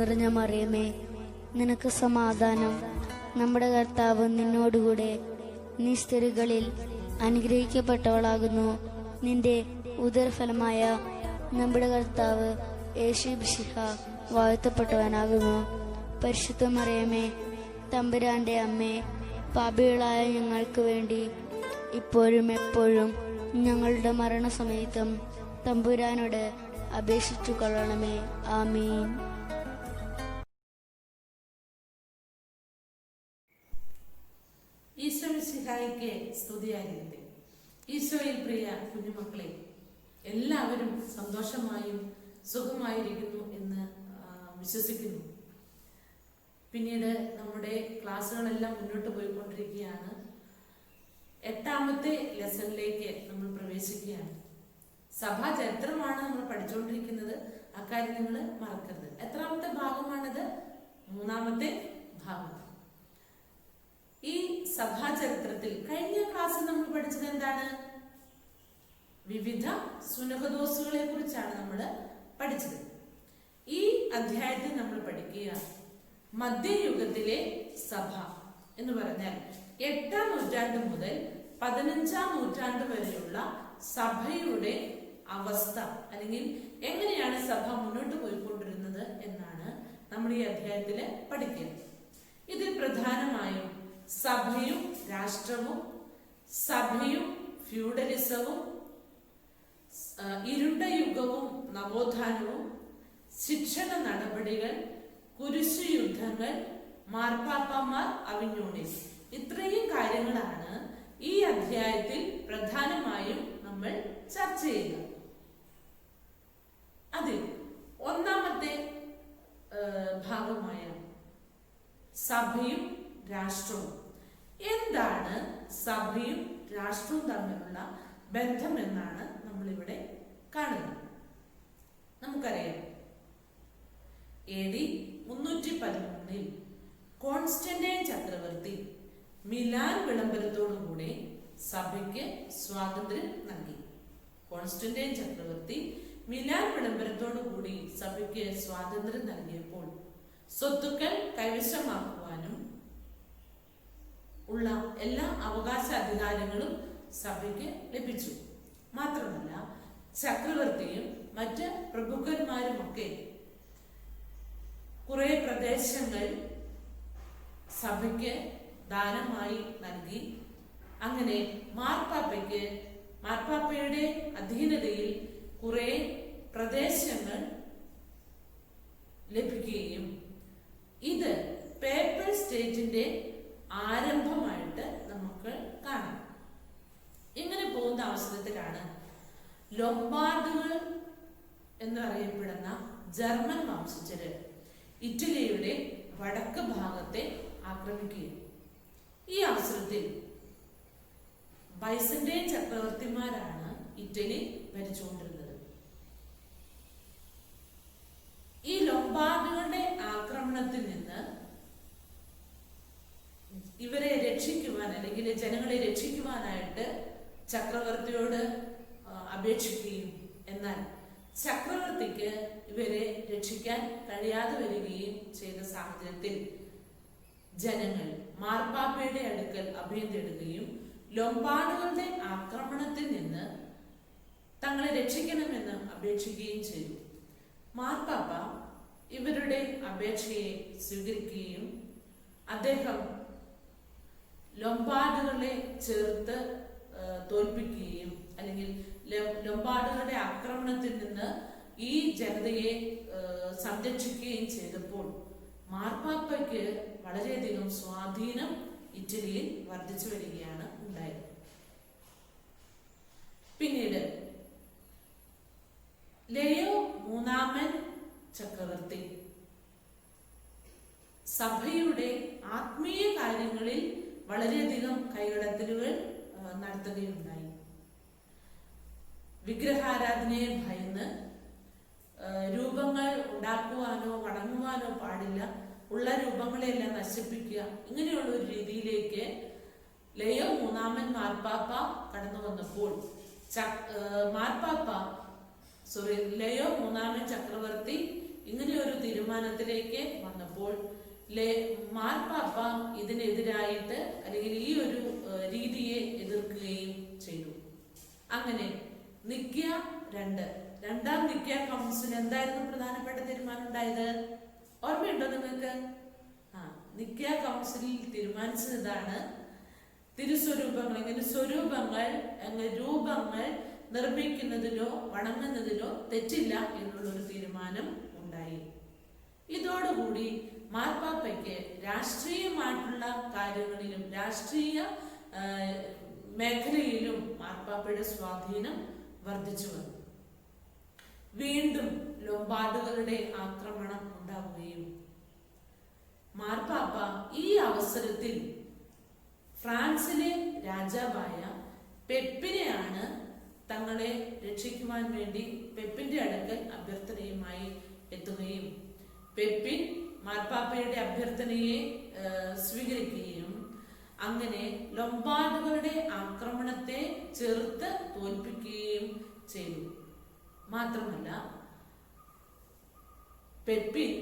നിറഞ്ഞ മറിയമേ, നിനക്ക് സമാധാനം. നമ്മുടെ കർത്താവ് നിന്നോടുകൂടെ. നീ സ്ത്രീകളിൽ അനുഗ്രഹിക്കപ്പെട്ടവളാകുന്നു. നിന്റെ ഉദരഫലമായ നമ്മുടെ കർത്താവ് യേശുമിശിഹ വാഴ്ത്തപ്പെട്ടവനാകുന്നു. പരിശുദ്ധ മറിയമേ, തമ്പുരാന്റെ അമ്മേ, പാപികളായ ഞങ്ങൾക്ക് വേണ്ടി ഇപ്പോഴും എപ്പോഴും ഞങ്ങളുടെ മരണസമയത്തും തമ്പുരാനോട് അപേക്ഷിച്ചു കൊള്ളണമേ. ആമീൻ. ഈശോ മിശിഹായിക്ക് സ്തുതിയായിരിക്കട്ടെ. ഈശോയിൽ പ്രിയ കുഞ്ഞുമക്കളെ, എല്ലാവരും സന്തോഷമായും സുഖമായിരിക്കുന്നു എന്ന് വിശ്വസിക്കുന്നു. പിന്നീട് നമ്മുടെ ക്ലാസ്സുകളെല്ലാം മുന്നോട്ട് പോയിക്കൊണ്ടിരിക്കുകയാണ്. 8ാമത്തെ ലെസണിലേക്ക് നമ്മൾ പ്രവേശിക്കുകയാണ്. സഭാ ചരിത്രമാണ് നമ്മൾ പഠിച്ചുകൊണ്ടിരിക്കുന്നത്. അക്കാര്യം നിങ്ങൾ മറക്കരുത്. എത്രാമത്തെ ഭാഗമാണിത്? 3ാമത്തെ ഭാഗം. ഈ സഭാചരിത്രത്തിൽ കഴിഞ്ഞ ക്ലാസ്സിൽ നമ്മൾ പഠിച്ചത് എന്താണ്? വിവിധ സുനഹദോസുകളെ കുറിച്ചാണ് നമ്മൾ പഠിച്ചത്. ഈ അധ്യായത്തിൽ നമ്മൾ പഠിക്കുക മധ്യയുഗത്തിലെ സഭ എന്ന് പറഞ്ഞാൽ 8ാം നൂറ്റാണ്ട് മുതൽ 15ാം നൂറ്റാണ്ട് വരെയുള്ള സഭയുടെ അവസ്ഥ, അല്ലെങ്കിൽ എങ്ങനെയാണ് സഭ മുന്നോട്ട് പോയിക്കൊണ്ടിരുന്നത് എന്നാണ് നമ്മൾ ഈ അധ്യായത്തിൽ പഠിക്കുന്നത്. ഇതിൽ പ്രധാനമായും സഭയും രാഷ്ട്രവും, സഭയും ഫ്യൂഡലിസവും, ഇരുണ്ട യുഗവും നവോത്ഥാനവും, ശിക്ഷണ നടപടികൾ, കുരിശു യുദ്ധങ്ങൾ, മാർപ്പാപ്പമാർ അവിഞ്ഞോണിൽ, ഇത്രയും കാര്യങ്ങളാണ് ഈ അധ്യായത്തിൽ പ്രധാനമായും നമ്മൾ ചർച്ച ചെയ്യുക. അതിൽ 1ാമത്തെ ഭാഗമായ സഭയും രാഷ്ട്രവും. എന്താണ് സഭയും രാഷ്ട്രവും തമ്മിലുള്ള ബന്ധം എന്നാണ് നമ്മളിവിടെ കാണുന്നത്. നമുക്കറിയാം, AD 313 കോൺസ്റ്റന്റൈൻ ചക്രവർത്തി മിലാൻ വിളംബരത്തോടുകൂടി സഭയ്ക്ക് സ്വാതന്ത്ര്യം നൽകി. കോൺസ്റ്റന്റൈൻ ചക്രവർത്തി മിലാൻ വിളംബരത്തോടുകൂടി സഭയ്ക്ക് സ്വാതന്ത്ര്യം നൽകിയപ്പോൾ സ്വത്തുക്കൾ കൈവശമാക്കുവാനും ഉള്ള എല്ലാ അവകാശ അധികാരങ്ങളും സഭയ്ക്ക് ലഭിച്ചു. മാത്രമല്ല, ചക്രവർത്തിയും മറ്റ് പ്രഭുക്കന്മാരുമൊക്കെ കുറെ പ്രദേശങ്ങൾ സഭയ്ക്ക് ദാനമായി നൽകി. അങ്ങനെ മാർപ്പാപ്പയുടെ അധീനതയിൽ കുറെ പ്രദേശങ്ങൾ ലഭിക്കുകയും ഇത് പേപ്പൽ സ്റ്റേറ്റിന്റെ ആരംഭമായിട്ട് നമുക്ക് കാണാം. ഇങ്ങനെ പോകുന്ന അവസരത്തിലാണ് ലൊംബാർഡുകൾ എന്നറിയപ്പെടുന്ന ജർമ്മൻ വംശജര് ഇറ്റലിയുടെ വടക്ക് ഭാഗത്തെ ആക്രമിക്കുകയും ഈ അവസരത്തിൽ ബൈസന്റൈൻ ചക്രവർത്തിമാരാണ് ഇറ്റലി ഭരിച്ചുകൊണ്ടിരുന്നത്. ഈ ലൊംബാർഡുകളുടെ ആക്രമണത്തിൽ നിന്ന് ഇവരെ രക്ഷിക്കുവാൻ, അല്ലെങ്കിൽ ജനങ്ങളെ രക്ഷിക്കുവാനായിട്ട് ചക്രവർത്തിയോട് അപേക്ഷിക്കുകയും എന്നാൽ ചക്രവർത്തിക്ക് ഇവരെ രക്ഷിക്കാൻ കഴിയാതെ വരികയും ചെയ്ത സാഹചര്യത്തിൽ ജനങ്ങൾ മാർപ്പാപ്പയുടെ അടുക്കൽ അഭയം തേടുകയും ലൊംബാർഡുകളുടെ ആക്രമണത്തിൽ നിന്ന് തങ്ങളെ രക്ഷിക്കണമെന്ന് അപേക്ഷിക്കുകയും ചെയ്തു. മാർപ്പാപ്പ ഇവരുടെ അപേക്ഷയെ സ്വീകരിക്കുകയും അദ്ദേഹം ലൊംബാർഡുകളെ ചേർത്ത് തോൽപ്പിക്കുകയും, അല്ലെങ്കിൽ ലൊംബാർഡുകളുടെ ആക്രമണത്തിൽ നിന്ന് ഈ ജനതയെ സംരക്ഷിക്കുകയും ചെയ്തപ്പോൾ മാർപ്പാപ്പയ്ക്ക് വളരെയധികം സ്വാധീനം ഇറ്റലിയിൽ വർദ്ധിച്ചു വരികയാണ് ഉണ്ടായത്. പിന്നീട് ലയോ 3ാമൻ ചക്രവർത്തി സഭയുടെ ആത്മീയ കാര്യങ്ങളിൽ വളരെയധികം കൈകടത്തലുകൾ നടത്തുകയുണ്ടായി. വിഗ്രഹാരാധനയെ ഭയന്ന് രൂപങ്ങൾ ഉണ്ടാക്കുവാനോ വണങ്ങുവാനോ പാടില്ല, ഉള്ള രൂപങ്ങളെല്ലാം നശിപ്പിക്കുക, ഇങ്ങനെയുള്ള ഒരു രീതിയിലേക്ക് ലയോ 3ാമൻ മാർപ്പാപ്പ കടന്നു വന്നപ്പോൾ ലയോ 3ാമൻ ചക്രവർത്തി ഇങ്ങനെ ഒരു തീരുമാനത്തിലേക്ക് വന്നപ്പോൾ മാർപ്പാപ്പ ഇതിനെതിരായിട്ട് അല്ലെങ്കിൽ ഈ ഒരു രീതിയെ എതിർക്കുകയും ചെയ്തു. അങ്ങനെ നിക്യ രണ്ടാം നിക്യ കൗൺസിൽ എന്തായിരുന്നു പ്രധാനപ്പെട്ട തീരുമാനം ഉണ്ടായത്? ഓർമ്മയുണ്ടോ നിങ്ങൾക്ക്? നിക്യ കൗൺസിലിൽ തീരുമാനിച്ചത് ഇതാണ്: തിരുസ്വരൂപങ്ങൾ രൂപങ്ങൾ നിർമ്മിക്കുന്നതിലോ വണങ്ങുന്നതിലോ തെറ്റില്ല എന്നുള്ളൊരു തീരുമാനം ഉണ്ടായി. ഇതോടുകൂടി മാർപ്പാപ്പയ്ക്ക് രാഷ്ട്രീയമായിട്ടുള്ള കാര്യങ്ങളിലും രാഷ്ട്രീയ മേഖലയിലും മാർപ്പാപ്പയുടെ സ്വാധീനം വർദ്ധിച്ചു വന്നു. വീണ്ടും ലൊംബാർഡുകളുടെ ആക്രമണം ഉണ്ടാവുകയും മാർപ്പാപ്പ ഈ അവസരത്തിൽ ഫ്രാൻസിലെ രാജാവായ പെപ്പിനെയാണ് തങ്ങളെ രക്ഷിക്കുവാൻ വേണ്ടി പെപ്പിന്റെ അടുക്കൽ അഭ്യർത്ഥനയുമായി എത്തുകയും പെപ്പിൻ മാർപ്പാപ്പയുടെ അഭ്യർത്ഥനയെ സ്വീകരിക്കുകയും അങ്ങനെ ലൊംബാർഡുകളുടെ ആക്രമണത്തെ ചെറുത്ത് തോൽപ്പിക്കുകയും ചെയ്തു. മാത്രമല്ല, പെപ്പിൻ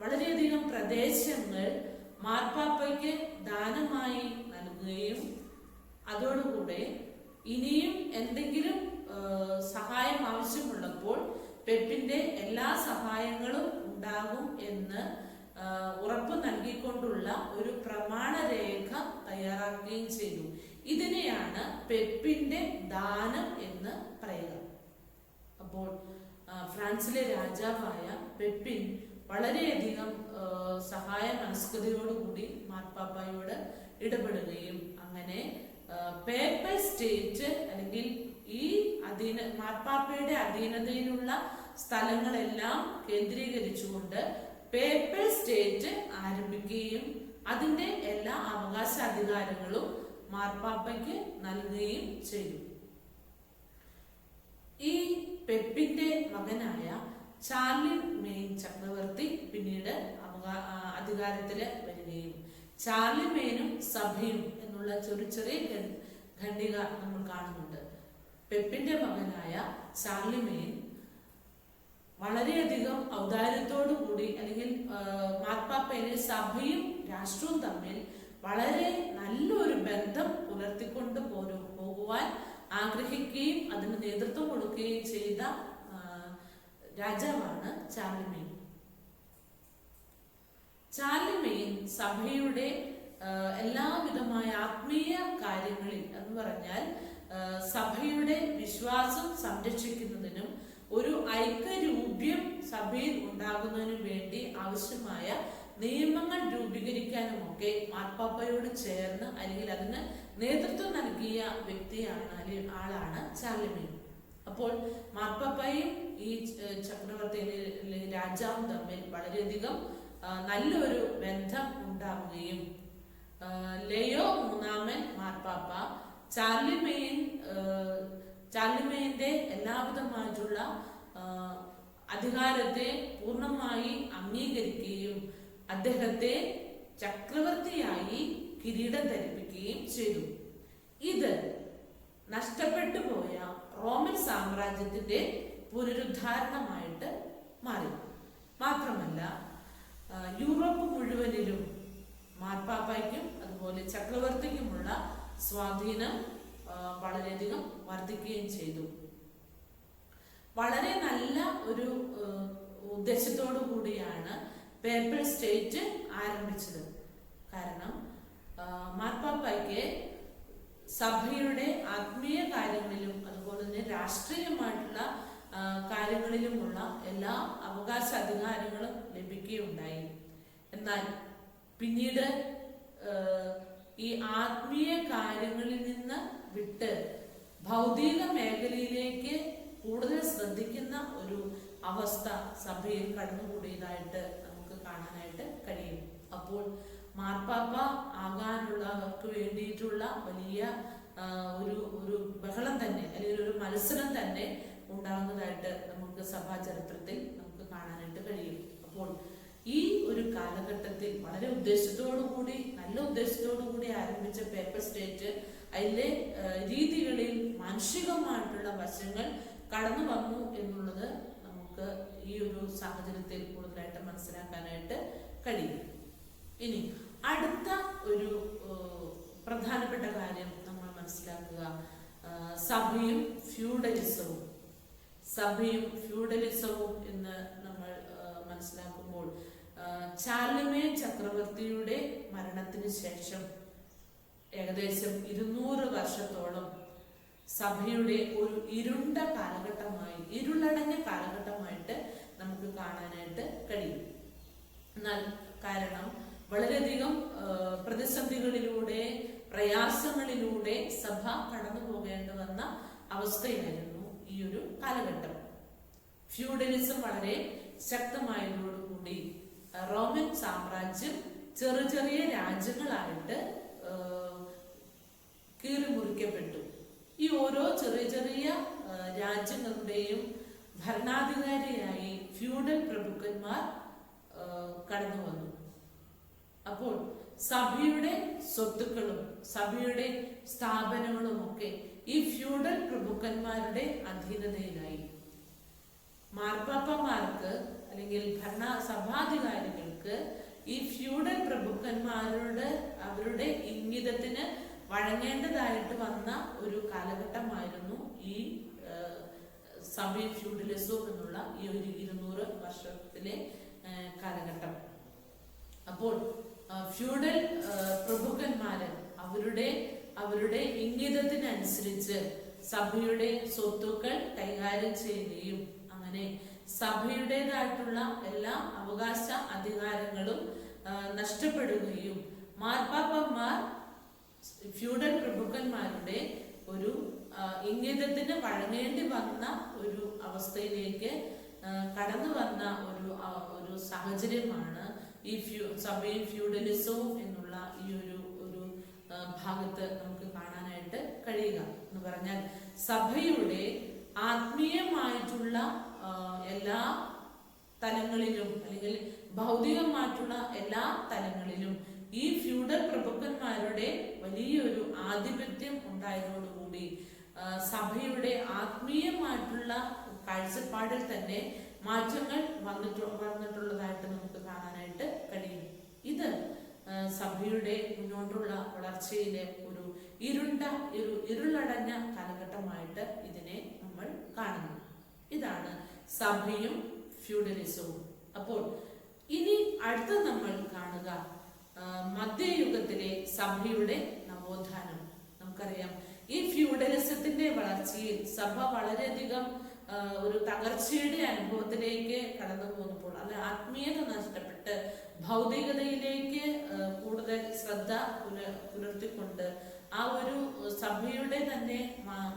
വളരെയധികം പ്രദേശങ്ങൾ മാർപ്പാപ്പയ്ക്ക് ദാനമായി നൽകുകയും അതോടുകൂടെ ഇനിയും എന്തെങ്കിലും സഹായം ആവശ്യമുള്ളപ്പോൾ പെപ്പിന്റെ എല്ലാ സഹായങ്ങളും ഉണ്ടാകും എന്ന് ഉറപ്പ് നൽകിക്കൊണ്ടുള്ള ഒരു പ്രമാണരേഖ തയ്യാറാക്കുകയും ചെയ്തു. ഇതിനെയാണ് പെപ്പിന്റെ ദാനം എന്ന് പറയുക. അപ്പോൾ ഫ്രാൻസിലെ രാജാവായ പെപ്പിൻ വളരെയധികം സഹായ മനസ്കതയോടുകൂടി മാർപ്പാപ്പയോട് ഇടപെടുകയും അങ്ങനെ പേപ്പൽ സ്റ്റേറ്റ് അല്ലെങ്കിൽ ഈ മാർപ്പാപ്പയുടെ അധീനതയിലുള്ള സ്ഥലങ്ങളെല്ലാം കേന്ദ്രീകരിച്ചുകൊണ്ട് പേപ്പൽ സ്റ്റേറ്റ് ആരംഭിക്കുകയും അതിന്റെ എല്ലാ അവകാശാധികാരങ്ങളും മാർപ്പാപ്പയ്ക്ക് നൽകുകയും ചെയ്തു. ഈ പെപ്പിന്റെ മകനായ ചാർലിമെയിൻ ചക്രവർത്തി പിന്നീട് അധികാരത്തിൽ വരികയും ചാർലിമെയിനും സഭയും എന്നുള്ള ചെറിയ ഖണ്ഡിക നമ്മൾ കാണുന്നുണ്ട്. പെപ്പിന്റെ മകനായ ചാർലിമെയിൻ വളരെയധികം ഔദാര്യത്തോടു കൂടി അല്ലെങ്കിൽ മാർപ്പാപ്പയിലെ സഭയും രാഷ്ട്രവും തമ്മിൽ വളരെ നല്ലൊരു ബന്ധം പുലർത്തിക്കൊണ്ട് പോകുവാൻ ആഗ്രഹിക്കുകയും അതിന് നേതൃത്വം കൊടുക്കുകയും ചെയ്ത രാജാവാണ് ചാർലിമെയിൻ. ചാർലിമെയിൻ സഭയുടെ എല്ലാവിധമായ ആത്മീയ കാര്യങ്ങളിൽ എന്ന് പറഞ്ഞാൽ സഭയുടെ വിശ്വാസം സംരക്ഷിക്കുന്നതിനും ഒരു ഐക്യരൂപ്യം സഭയിൽ ഉണ്ടാകുന്നതിനും വേണ്ടി ആവശ്യമായ നിയമങ്ങൾ രൂപീകരിക്കാനും ഒക്കെ മാർപ്പാപ്പയോട് ചേർന്ന് അല്ലെങ്കിൽ അതിന് നേതൃത്വം നൽകിയ വ്യക്തിയാണ് അല്ലെങ്കിൽ ആളാണ് ചാർലിമെയിൻ. അപ്പോൾ മാർപ്പാപ്പയും ഈ ചക്രവർത്തി രാജാവും തമ്മിൽ വളരെയധികം നല്ലൊരു ബന്ധം ഉണ്ടാവുകയും ലയോ മൂന്നാമൻ മാർപ്പാപ്പ ചാർലിമെയിന്റെ എല്ലാവിധമായിട്ടുള്ള അധികാരത്തെ പൂർണ്ണമായി അംഗീകരിക്കുകയും അദ്ദേഹത്തെ ചക്രവർത്തിയായി കിരീടം ധരിപ്പിക്കുകയും ചെയ്തു. ഇത് നഷ്ടപ്പെട്ടു പോയ റോമൻ സാമ്രാജ്യത്തിന്റെ പുനരുദ്ധാരണമായിട്ട് മാറി. മാത്രമല്ല, യൂറോപ്പ് മുഴുവനിലും മാർപ്പാപ്പയ്ക്കും അതുപോലെ ചക്രവർത്തിക്കുമുള്ള സ്വാധീനം വളരെയധികം വർദ്ധിക്കുകയും ചെയ്തു. വളരെ നല്ല ഒരു ഉദ്ദേശത്തോടു കൂടിയാണ് പേപ്പൽ സ്റ്റേറ്റ് ആരംഭിച്ചത്. കാരണം മാർപ്പാപ്പയ്ക്ക് സഭയുടെ ആത്മീയ കാര്യങ്ങളിലും അതുപോലെ തന്നെ രാഷ്ട്രീയമായിട്ടുള്ള കാര്യങ്ങളിലുമുള്ള എല്ലാ അവകാശ അധികാരങ്ങളും ലഭിക്കുകയുണ്ടായി. എന്നാൽ പിന്നീട് ഈ ആത്മീയ കാര്യങ്ങളിൽ നിന്ന് വിട്ട് ഭൗതിക മേഖലയിലേക്ക് കൂടുതൽ ശ്രദ്ധിക്കുന്ന ഒരു അവസ്ഥ സഭയിൽ കടന്നുകൂടിയതായിട്ട് നമുക്ക് കാണാനായിട്ട് കഴിയും. അപ്പോൾ മാർപ്പാപ്പ ആകാനുള്ളവർക്ക് വേണ്ടിയിട്ടുള്ള വലിയ ഒരു ബഹളം തന്നെ അല്ലെങ്കിൽ ഒരു മത്സരം തന്നെ ഉണ്ടാകുന്നതായിട്ട് നമുക്ക് സഭാ ചരിത്രത്തിൽ നമുക്ക് കാണാനായിട്ട് കഴിയും. അപ്പോൾ ഈ ഒരു കാലഘട്ടത്തിൽ വളരെ നല്ല ഉദ്ദേശത്തോടു കൂടി ആരംഭിച്ച പേപ്പൽ സ്റ്റേറ്റ് അതിലെ രീതികളിൽ മാനുഷികമായിട്ടുള്ള വശങ്ങൾ കടന്നു വന്നു എന്നുള്ളത് നമുക്ക് നമുക്ക് ഈ ഒരു സാഹചര്യത്തിൽ കൂടുതലായിട്ട് മനസ്സിലാക്കാനായിട്ട് കഴിയും. ഇനി അടുത്ത ഒരു പ്രധാനപ്പെട്ട കാര്യം നമ്മൾ മനസ്സിലാക്കുക, സഭയും ഫ്യൂഡലിസവും. സഭയും ഫ്യൂഡലിസവും എന്ന് നമ്മൾ മനസ്സിലാക്കുമ്പോൾ ചാർലമേ ചക്രവർത്തിയുടെ മരണത്തിന് ശേഷം ഏകദേശം 200 വർഷത്തോളം സഭയുടെ ഒരു ഇരുളടഞ്ഞ കാലഘട്ടമായിട്ട് നമുക്ക് കാണാനായിട്ട് കഴിയും. എന്നാൽ കാരണം വളരെയധികം പ്രതിസന്ധികളിലൂടെ, പ്രയാസങ്ങളിലൂടെ സഭ കടന്നു പോകേണ്ടി വന്ന അവസ്ഥയായിരുന്നു ഈ ഒരു കാലഘട്ടം. ഫ്യൂഡലിസം വളരെ ശക്തമായതോടുകൂടി റോമൻ സാമ്രാജ്യം ചെറിയ ചെറിയ രാജ്യങ്ങളായിട്ട് കീറിമുറിക്കപ്പെട്ടു. ഈ ഓരോ ചെറിയ ചെറിയ രാജ്യങ്ങളുടെയും ഭരണാധികാരിയായി ഫ്യൂഡൽ പ്രഭുക്കന്മാർ കടന്നു വന്നു. അപ്പോൾ സഭയുടെ സ്വത്തുക്കളും സഭയുടെ സ്ഥാപനങ്ങളും ഒക്കെ ഈ ഫ്യൂഡൽ പ്രഭുക്കന്മാരുടെ അധീനതയിലായി. മാർപ്പാപ്പമാർക്ക് അല്ലെങ്കിൽ സഭാധികാരികൾക്ക് ഈ ഫ്യൂഡൽ പ്രഭുക്കന്മാരുടെ അവരുടെ ഇംഗിതത്തിന് വഴങ്ങേണ്ടതായിട്ട് വന്ന ഒരു കാലഘട്ടമായിരുന്നു ഈ സഭയും ഫ്യൂഡലിസവും എന്നുള്ള ഈ ഒരു 200 വർഷത്തിലെ കാലഘട്ടം. അപ്പോൾ ഫ്യൂഡൽ പ്രഭുക്കന്മാര് അവരുടെ ഇംഗിതത്തിനനുസരിച്ച് സഭയുടെ സ്വത്തുക്കൾ കൈകാര്യം ചെയ്യുകയും അങ്ങനെ സഭയുടേതായിട്ടുള്ള എല്ലാ അവകാശ അധികാരങ്ങളും നഷ്ടപ്പെടുകയും മാർപ്പാപ്പന്മാർ ഫ്യൂഡൽ പ്രഭുക്കന്മാരുടെ ഒരു ഇംഗിതത്തിന് വഴങ്ങേണ്ടി വന്ന ഒരു അവസ്ഥയിലേക്ക് കടന്നു വന്ന ഒരു സാഹചര്യമാണ് ഈ സഭയും ഫ്യൂഡലിസവും എന്നുള്ള ഈ ഒരു ഭാഗത്ത് നമുക്ക് കാണാനായിട്ട് കഴിയുക. എന്ന് പറഞ്ഞാൽ സഭയുടെ ആത്മീയമായിട്ടുള്ള എല്ലാ തലങ്ങളിലും അല്ലെങ്കിൽ ഭൗതികമായിട്ടുള്ള എല്ലാ തലങ്ങളിലും ഈ ഫ്യൂഡൽ പ്രഭുക്കന്മാരുടെ വലിയൊരു ആധിപത്യം ഉണ്ടായതോടുകൂടി സഭയുടെ ആത്മീയമായിട്ടുള്ള കാഴ്ചപ്പാടിൽ തന്നെ മാറ്റങ്ങൾ വന്നിട്ടുള്ളതായിട്ട് നമുക്ക് കാണാനായിട്ട് കഴിയും. ഇത് സഭയുടെ മുന്നോട്ടുള്ള വളർച്ചയിലെ ഒരു ഇരുളടഞ്ഞ കാലഘട്ടമായിട്ട് ഇതിനെ നമ്മൾ കാണുന്നു. ഇതാണ് സഭയും ഫ്യൂഡലിസവും. അപ്പോൾ ഇനി അടുത്ത നമ്മൾ കാണുക മധ്യയുഗത്തിലെ സഭയുടെ നവോത്ഥാനം. നമുക്കറിയാം ഈ ഫ്യൂഡലിസത്തിന്റെ വളർച്ചയിൽ സഭ വളരെയധികം ഒരു തകർച്ചയുടെ അനുഭവത്തിലേക്ക് കടന്നു പോകുമ്പോൾ അല്ലെ ആത്മീയത നഷ്ടപ്പെട്ട് ഭൗതികതയിലേക്ക് കൂടുതൽ ശ്രദ്ധ പുലർത്തിക്കൊണ്ട് ആ ഒരു സഭയുടെ തന്നെ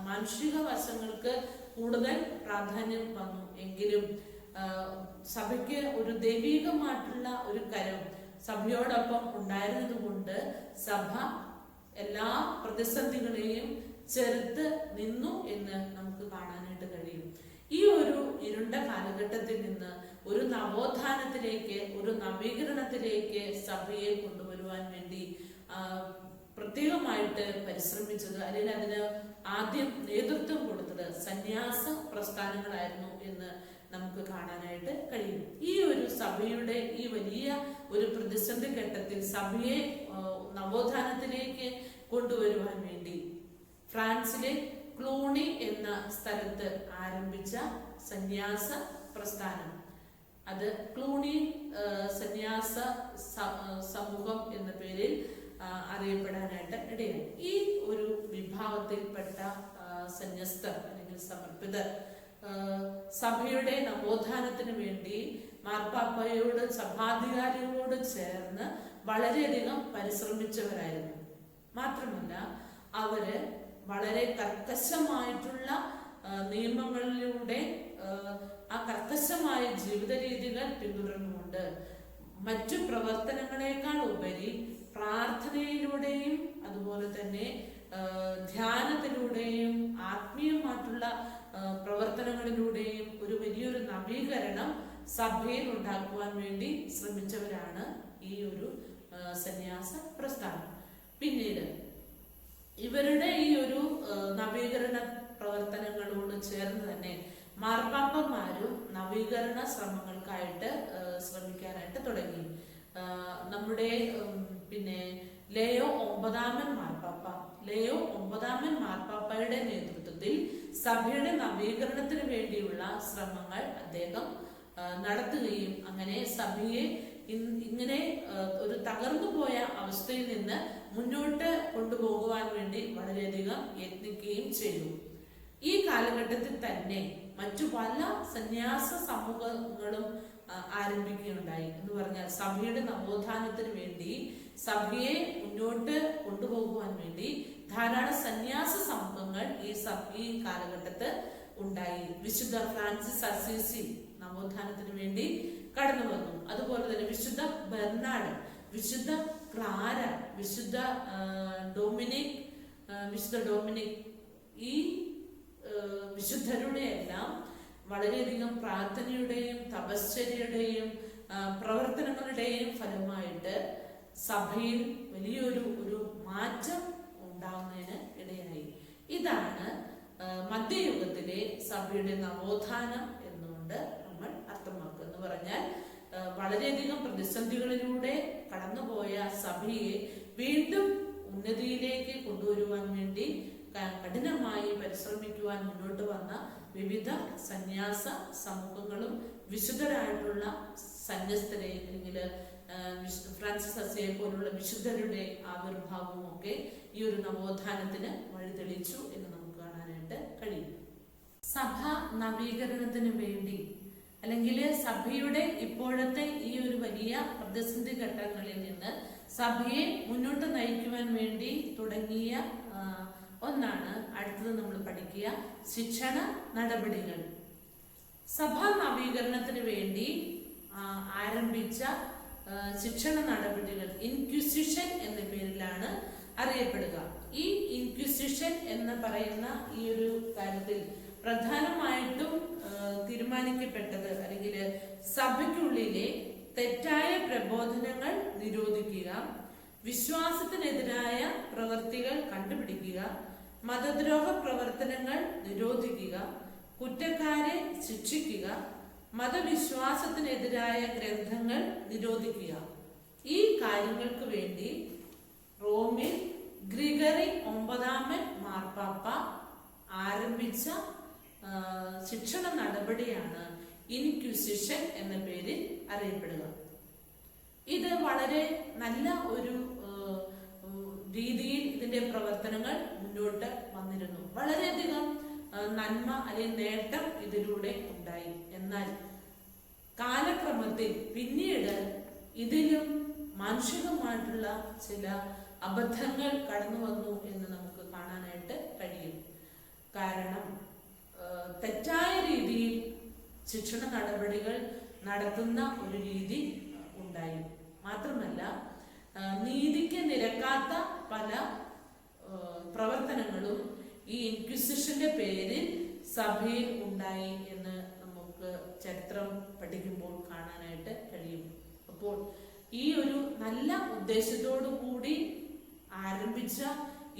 മാനുഷിക വശങ്ങൾക്ക് കൂടുതൽ പ്രാധാന്യം വന്നു. എങ്കിലും സഭയ്ക്ക് ഒരു ദൈവികമായിട്ടുള്ള ഒരു കരം സഭയോടൊപ്പം ഉണ്ടായിരുന്നത് കൊണ്ട് സഭ എല്ലാ പ്രതിസന്ധികളെയും ചെറുത്ത് നിന്നു എന്ന് നമുക്ക് കാണാനായിട്ട് കഴിയും. ഈ ഒരു ഇരുണ്ട കാലഘട്ടത്തിൽ നിന്ന് ഒരു നവോത്ഥാനത്തിലേക്ക്, ഒരു നവീകരണത്തിലേക്ക് സഭയെ കൊണ്ടുവരുവാൻ വേണ്ടി പ്രത്യേകമായിട്ട് പരിശ്രമിച്ചത് അല്ലെങ്കിൽ അതിന് ആദ്യം നേതൃത്വം കൊടുത്തത് സന്യാസ പ്രസ്ഥാനങ്ങളായിരുന്നു എന്ന് നമുക്ക് കാണാനായിട്ട് കഴിയും. ഈ ഒരു സഭയുടെ ഈ വലിയ ഒരു പ്രതിസന്ധി ഘട്ടത്തിൽ സഭയെ നവോത്ഥാനത്തിലേക്ക് കൊണ്ടുവരുവാൻ വേണ്ടി ഫ്രാൻസിലെ ക്ലൂണി എന്ന സ്ഥലത്ത് ആരംഭിച്ച സന്യാസ പ്രസ്ഥാനം, അത് ക്ലൂണി സന്യാസ സമൂഹം എന്ന പേരിൽ അറിയപ്പെടാനായിട്ട് ഇടയായി. ഈ ഒരു വിഭാഗത്തിൽപ്പെട്ട സന്യസ്തർ അല്ലെങ്കിൽ സമർപ്പിതർ സഭയുടെ നവോത്ഥാനത്തിന് വേണ്ടി മാർപ്പാപ്പയോട്, സഭാധികാരികളോട് ചേർന്ന് വളരെയധികം പരിശ്രമിച്ചവരായിരുന്നു. മാത്രമല്ല അവര് വളരെ കർക്കശമായിട്ടുള്ള നിയമങ്ങളിലൂടെ ആ കർക്കശമായ ജീവിത രീതികൾ പിന്തുടർന്നുകൊണ്ട് മറ്റു പ്രവർത്തനങ്ങളെക്കാൾ ഉപരി പ്രാർത്ഥനയിലൂടെയും അതുപോലെ തന്നെ ധ്യാനത്തിലൂടെയും ആത്മീയമായിട്ടുള്ള പ്രവർത്തനങ്ങളിലൂടെയും ഒരു വലിയൊരു നവീകരണം സഭയിൽ ഉണ്ടാക്കുവാൻ വേണ്ടി ശ്രമിച്ചവരാണ് ഈ ഒരു സന്യാസ പ്രസ്ഥാനം. പിന്നീട് ഇവരുടെ ഈ ഒരു നവീകരണ പ്രവർത്തനങ്ങളോട് ചേർന്ന് തന്നെ മാർപ്പാപ്പന്മാരും നവീകരണ ശ്രമങ്ങൾക്കായിട്ട് ശ്രമിക്കാനായിട്ട് തുടങ്ങി. നമ്മുടെ പിന്നെ ലിയോ ഒമ്പതാമൻ മാർപ്പാപ്പയുടെ നേതൃത്വത്തിൽ സഭയുടെ നവീകരണത്തിന് വേണ്ടിയുള്ള ശ്രമങ്ങൾ അദ്ദേഹം നടത്തുകയും അങ്ങനെ സഭയെ ഇങ്ങനെ ഒരു തകർന്നു പോയ അവസ്ഥയിൽ നിന്ന് മുന്നോട്ട് കൊണ്ടുപോകുവാൻ വേണ്ടി വളരെയധികം യത്നിക്കുകയും ചെയ്തു. ഈ കാലഘട്ടത്തിൽ തന്നെ മറ്റു പല സന്യാസ സമൂഹങ്ങളും ആരംഭിക്കുകയുണ്ടായി. എന്ന് പറഞ്ഞാൽ സഭയുടെ നവോത്ഥാനത്തിന് വേണ്ടി, സഭയെ മുന്നോട്ട് കൊണ്ടുപോകുവാൻ വേണ്ടി ധാരാളം സന്യാസ സമൂഹങ്ങൾ ഈ കാലഘട്ടത്ത് ഉണ്ടായി. വിശുദ്ധ ഫ്രാൻസിസ് അസീസി നവോത്ഥാനത്തിന് വേണ്ടി കടന്നു വന്നു. അതുപോലെ തന്നെ വിശുദ്ധ ബെർണാഡ്, വിശുദ്ധ ക്ലാര, വിശുദ്ധ ഡൊമിനിക്, ഈ വിശുദ്ധരുടെ എല്ലാം വളരെയധികം പ്രാർത്ഥനയുടെയും തപശ്ചര്യയുടെയും പ്രവർത്തനങ്ങളുടെയും ഫലമായിട്ട് സഭയിൽ വലിയൊരു മാറ്റം ഉണ്ടാകുന്നതിന് ഇടയായി. ഇതാണ് മധ്യയുഗത്തിലെ സഭയുടെ നവോത്ഥാനം എന്നുകൊണ്ട് നമ്മൾ അർത്ഥമാക്കുക. എന്ന് പറഞ്ഞാൽ വളരെയധികം പ്രതിസന്ധികളിലൂടെ കടന്നുപോയ സഭയെ വീണ്ടും ഉന്നതിയിലേക്ക് കൊണ്ടുവരുവാൻ വേണ്ടി കഠിനമായി പരിശ്രമിക്കുവാൻ മുന്നോട്ട് വന്ന വിവിധ സന്യാസ സമൂഹങ്ങളും വിശുദ്ധരായിട്ടുള്ള സന്യസ്തരെ അല്ലെങ്കിൽ ഫ്രാൻസിസ് അസീസിയെ പോലുള്ള വിശുദ്ധരുടെ ആവിർഭാവവും ഒക്കെ ഈ ഒരു നവോത്ഥാനത്തിന് വഴിതെളിച്ചു എന്ന് നമുക്ക് കാണാനായിട്ട് കഴിയും. സഭ നവീകരണത്തിന് വേണ്ടി അല്ലെങ്കിൽ സഭയുടെ ഇപ്പോഴത്തെ ഈ ഒരു വലിയ പ്രതിസന്ധി ഘട്ടങ്ങളിൽ നിന്ന് സഭയെ മുന്നോട്ട് നയിക്കുവാൻ വേണ്ടി തുടങ്ങിയ ഒന്നാണ് അടുത്തത് നമ്മൾ പഠിക്കുക, ശിക്ഷണ നടപടികൾ. സഭാ നവീകരണത്തിന് വേണ്ടി ആരംഭിച്ച ശിക്ഷണ നടപടികൾ ഇൻക്വിസിഷൻ എന്ന പേരിലാണ് അറിയപ്പെടുക. ഈ ഇൻക്വിസിഷൻ എന്ന് പറയുന്ന ഈ ഒരു കാര്യത്തിൽ പ്രധാനമായിട്ടും തീരുമാനിക്കപ്പെട്ടത് അല്ലെങ്കിൽ സഭയ്ക്കുള്ളിലെ തെറ്റായ പ്രബോധനങ്ങൾ നിരോധിക്കുക, വിശ്വാസത്തിനെതിരായ പ്രവൃത്തികൾ കണ്ടുപിടിക്കുക, മതദ്രോഹ പ്രവർത്തനങ്ങൾ നിരോധിക്കുക, കുറ്റക്കാരെ ശിക്ഷിക്കുക, മതവിശ്വാസത്തിനെതിരായ ഗ്രന്ഥങ്ങൾ നിരോധിക്കുക. ഈ കാര്യങ്ങൾക്ക് വേണ്ടി റോമിൽ ഗ്രിഗറി 9 മാർപ്പാപ്പ ആരംഭിച്ച ശിക്ഷണ നടപടിയാണ് ഇൻക്വിസിഷൻ എന്ന പേരിൽ അറിയപ്പെടുക. ഇത് വളരെ നല്ല ഒരു രീതിയിൽ ഇതിന്റെ പ്രവർത്തനങ്ങൾ മുന്നോട്ട് വന്നിരുന്നു. വളരെയധികം നന്മ അല്ലെങ്കിൽ നേട്ടം ഇതിലൂടെ ഉണ്ടായി. എന്നാൽ കാലക്രമത്തിൽ പിന്നീട് ഇതിലും മാനുഷികമായിട്ടുള്ള ചില അബദ്ധങ്ങൾ കടന്നു വന്നു എന്ന് നമുക്ക് കാണാനായിട്ട് കഴിയും. കാരണം തെറ്റായ രീതിയിൽ ശിക്ഷണ നടപടികൾ നടത്തുന്ന ഒരു രീതി ഉണ്ടായി. മാത്രമല്ല നീതിക്ക് നിരക്കാത്ത പല പ്രവർത്തനങ്ങളും ഈ ഇൻക്വിസിഷന്റെ പേരിൽ സഭയിൽ ഉണ്ടായി എന്ന് നമുക്ക് ചരിത്രം പഠിക്കുമ്പോൾ കാണാനായിട്ട് കഴിയും. അപ്പോൾ ഈ ഒരു നല്ല ഉദ്ദേശത്തോടു കൂടി ആരംഭിച്ച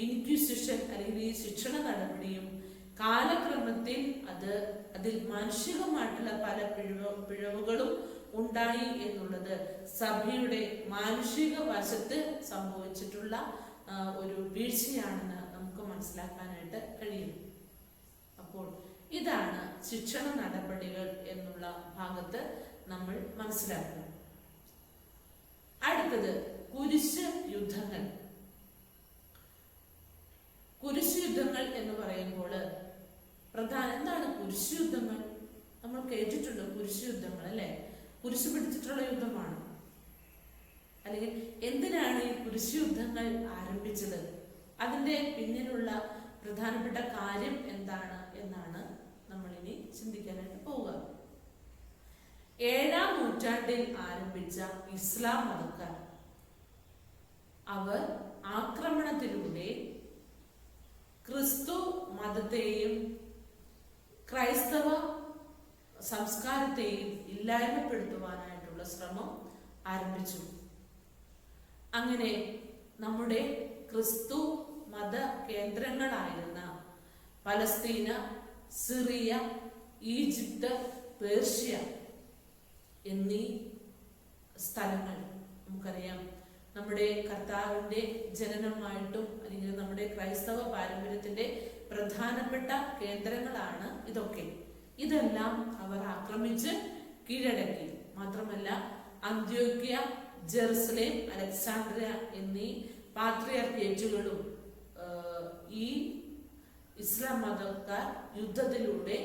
ഇൻക്വിസിഷൻ അല്ലെങ്കിൽ ഈ ശിക്ഷണ നടപടിയും കാലക്രമത്തിൽ അതിൽ മാനുഷികമായിട്ടുള്ള പല പിഴവുകളും ഉണ്ടായി എന്നുള്ളത് സഭയുടെ മാനുഷിക വശത്ത് സംഭവിച്ചിട്ടുള്ള ഒരു വീഴ്ചയാണെന്ന് നമുക്ക് മനസ്സിലാക്കാനായിട്ട് കഴിയും. അപ്പോൾ ഇതാണ് ശിക്ഷണ നടപടികൾ എന്നുള്ള ഭാഗത്ത് നമ്മൾ മനസ്സിലാക്കുന്നത്. അടുത്തത് കുരിശ് യുദ്ധങ്ങൾ. കുരിശ് യുദ്ധങ്ങൾ എന്ന് പറയുമ്പോൾ എന്താണ് കുരിശ് യുദ്ധങ്ങൾ? നമ്മൾ കേട്ടിട്ടുണ്ട് കുരിശ് യുദ്ധങ്ങൾ, അല്ലെ? കുരിശ് പിടിച്ചിട്ടുള്ള യുദ്ധമാണ്. അല്ലെങ്കിൽ എന്തിനാണ് ഈ കുരിശ് യുദ്ധങ്ങൾ ആരംഭിച്ചത്? അതിന്റെ പിന്നിലുള്ള പ്രധാനപ്പെട്ട കാര്യം എന്താണ് എന്നാണ് നമ്മൾ ഇനി ചിന്തിക്കാനായിട്ട് പോവുക. 7-ാം നൂറ്റാണ്ടിൽ ആരംഭിച്ച ഇസ്ലാം മതക്കാർ അവർ ആക്രമണത്തിലൂടെ ക്രിസ്തു മതത്തെയും ക്രൈസ്തവ സംസ്കാരത്തെയും ഇല്ലായ്മപ്പെടുത്തുവാനായിട്ടുള്ള ശ്രമം ആരംഭിച്ചു. അങ്ങനെ നമ്മുടെ ക്രിസ്തു മത കേന്ദ്രങ്ങളായിരുന്ന പലസ്തീന, സിറിയ, ഈജിപ്ത്, പേർഷ്യ എന്നീ സ്ഥലങ്ങൾ നമുക്കറിയാം നമ്മുടെ കർത്താവിന്റെ ജനനമായിട്ടും അല്ലെങ്കിൽ നമ്മുടെ ക്രൈസ്തവ പാരമ്പര്യത്തിന്റെ പ്രധാനപ്പെട്ട കേന്ദ്രങ്ങളാണ് ഇതൊക്കെ. ഇതെല്ലാം അവർ ആക്രമിച്ച് കീഴടക്കി. മാത്രമല്ല അന്ത്യോക്യ, ജെറുസലേം, അലക്സാണ്ട്രിയ എന്നീ പാത്രിയാർക്കേറ്റുകളും ഈ ഇസ്ലാം മതക്കാർ യുദ്ധത്തിലൂടെ